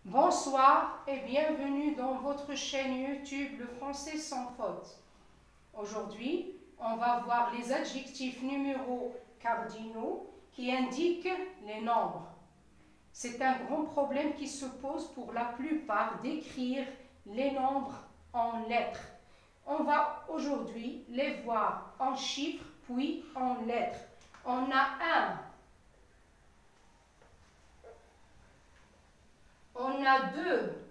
Bonsoir et bienvenue dans votre chaîne YouTube Le Français sans faute. Aujourd'hui, on va voir les adjectifs numéraux cardinaux qui indiquent les nombres. C'est un grand problème qui se pose pour la plupart d'écrire les nombres en lettres. On va aujourd'hui les voir en chiffres puis en lettres. On a 1. On a 2,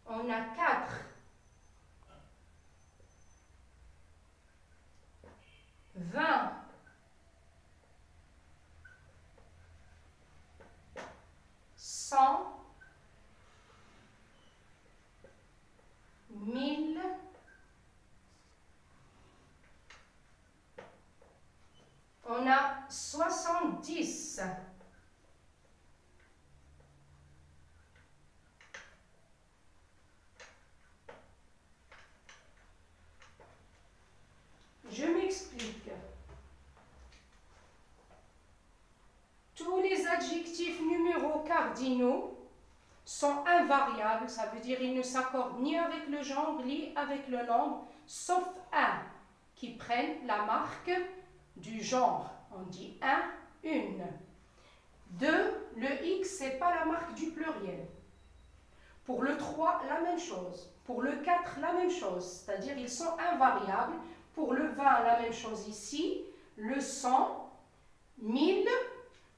on a 4, 20, 100, 1000, on a 70. Je m'explique. Tous les adjectifs numéraux cardinaux sont invariables, ça veut dire qu'ils ne s'accordent ni avec le genre ni avec le nombre, sauf un qui prennent la marque du genre. On dit un, une. 2, le X, ce n'est pas la marque du pluriel. Pour le 3, la même chose. Pour le 4, la même chose, c'est-à-dire ils sont invariables. Pour le 20, la même chose ici. Le 100, 1000.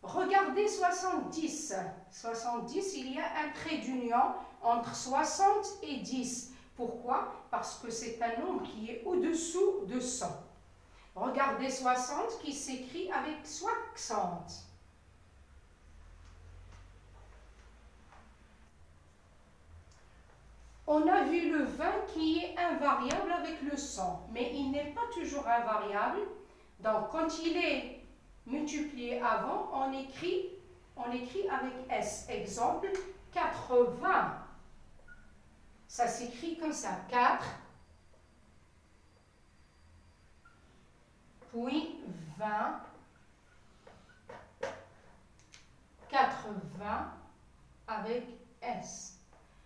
Regardez 70. 70, il y a un trait d'union entre 60 et 10. Pourquoi? Parce que c'est un nombre qui est au-dessous de 100. Regardez 60 qui s'écrit avec 60. On a vu le 20 qui est invariable avec le 100, mais il n'est pas toujours invariable. Donc, quand il est multiplié avant, on écrit avec S. Exemple, 80. Ça s'écrit comme ça. 4, puis 20, 80 avec S.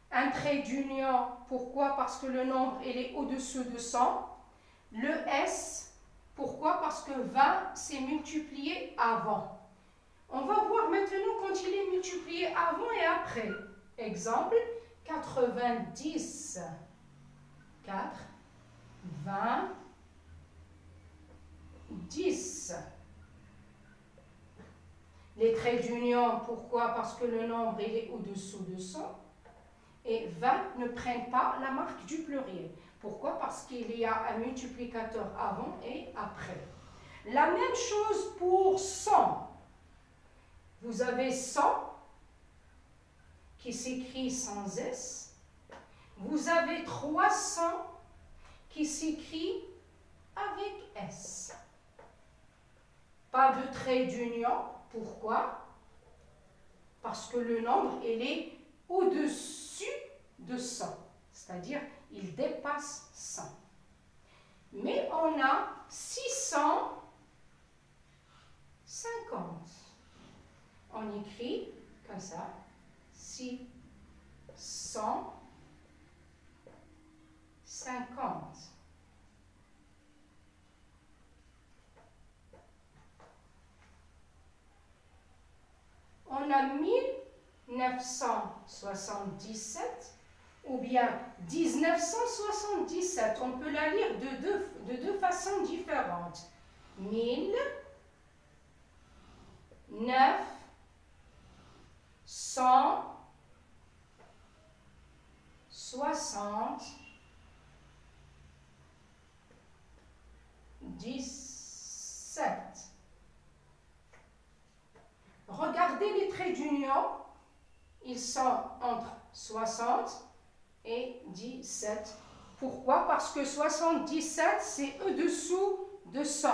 Un trait d'union, pourquoi? Parce que le nombre il est au-dessous de 100. Le S, pourquoi? Parce que 20, c'est multiplié avant. On va voir maintenant quand il est multiplié avant et après. Exemple, 90. 4, 20, 10. Les traits d'union, pourquoi? Parce que le nombre il est au-dessous de 100. Et 20 ne prennent pas la marque du pluriel. Pourquoi? Parce qu'il y a un multiplicateur avant et après. La même chose pour 100. Vous avez 100 qui s'écrit sans S. Vous avez 300 qui s'écrit avec S. Pas de trait d'union. Pourquoi? Parce que le nombre, il est au-dessus de 100, c'est-à-dire il dépasse 100. Mais on a 650. On écrit comme ça, 650. On a 1977 ou bien 1977. On peut la lire de deux façons différentes. 1977. Regardez les traits d'union. Ils sont entre 60 et 17. Pourquoi? Parce que 77, c'est au-dessous de 100.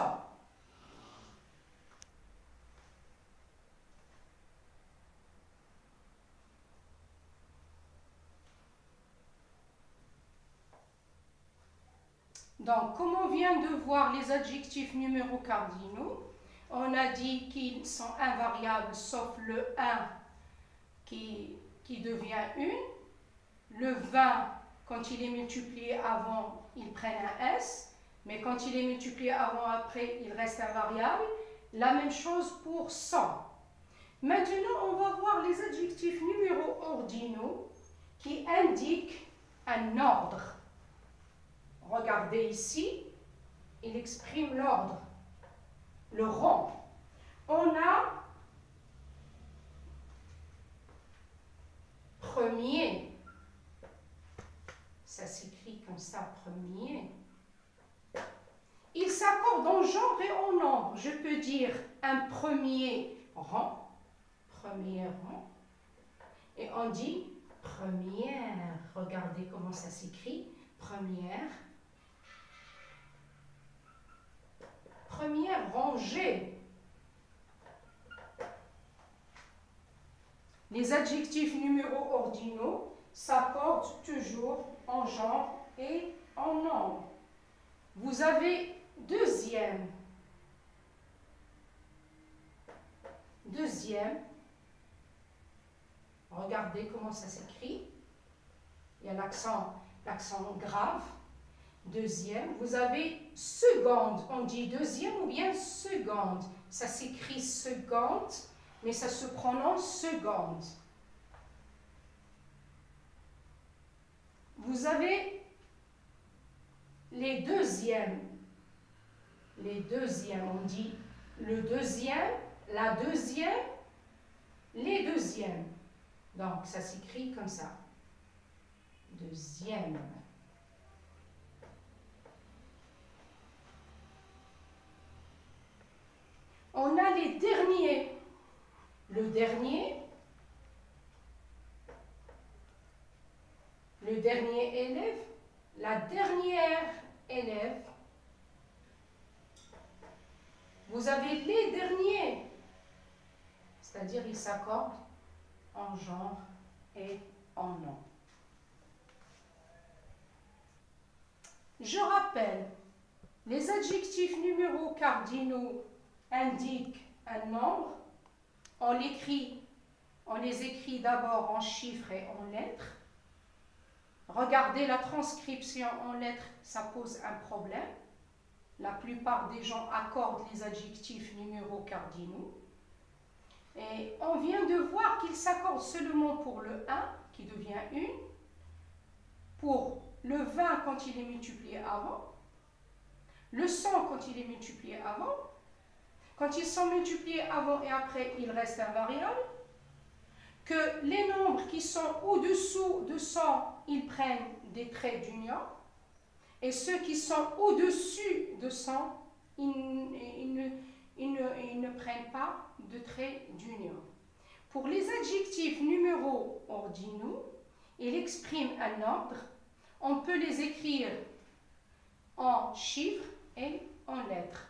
Donc, comme on vient de voir les adjectifs numéraux cardinaux, on a dit qu'ils sont invariables sauf le 1 qui devient 1. Le 20, quand il est multiplié avant, il prend un S, mais quand il est multiplié avant après, il reste invariable. La même chose pour 100. Maintenant, on va voir les adjectifs numéros ordinaux qui indiquent un ordre. Regardez ici, il exprime l'ordre, le rang. On a premier, ça s'écrit comme ça, premier. Il s'accorde en genre et en nombre. Je peux dire un premier rang, et on dit première. Regardez comment ça s'écrit, première. Première rangée. Les adjectifs numéros ordinaux s'accordent toujours en genre et en nombre. Vous avez deuxième. Regardez comment ça s'écrit. Il y a l'accent grave. Deuxième. Vous avez seconde. On dit deuxième ou bien seconde. Ça s'écrit seconde, mais ça se prononce seconde. Vous avez les deuxièmes. On dit le deuxième, la deuxième, les deuxièmes. Donc, ça s'écrit comme ça. Deuxième. On a les derniers. Le dernier élève, la dernière élève. Vous avez les derniers, c'est-à-dire ils s'accordent en genre et en nom. Je rappelle, les adjectifs numéros cardinaux indiquent un nombre. On les écrit d'abord en chiffres et en lettres. Regardez la transcription en lettres, ça pose un problème. La plupart des gens accordent les adjectifs numéros cardinaux. Et on vient de voir qu'ils s'accordent seulement pour le 1, qui devient 1, pour le 20 quand il est multiplié avant, le 100 quand il est multiplié avant. Quand ils sont multipliés avant et après, ils restent invariables. Que les nombres qui sont au-dessous de 100, ils prennent des traits d'union. Et ceux qui sont au-dessus de 100, ils ne prennent pas de traits d'union. Pour les adjectifs numéros ordinaux, ils expriment un ordre. On peut les écrire en chiffres et en lettres.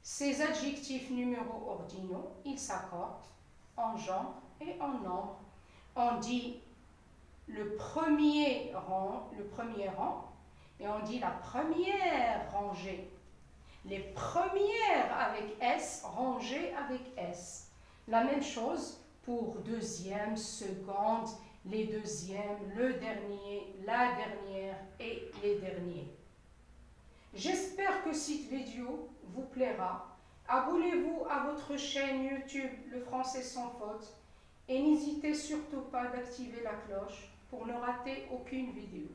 Ces adjectifs numéros ordinaux, ils s'accordent en genre et en nombre. On dit le premier rang, et on dit la première rangée. Les premières avec S, rangées avec S. La même chose pour deuxième, seconde, les deuxièmes, le dernier, la dernière et les derniers. J'espère que cette vidéo vous plaira. Abonnez-vous à votre chaîne YouTube Le Français sans faute et n'hésitez surtout pas d'activer la cloche pour ne rater aucune vidéo.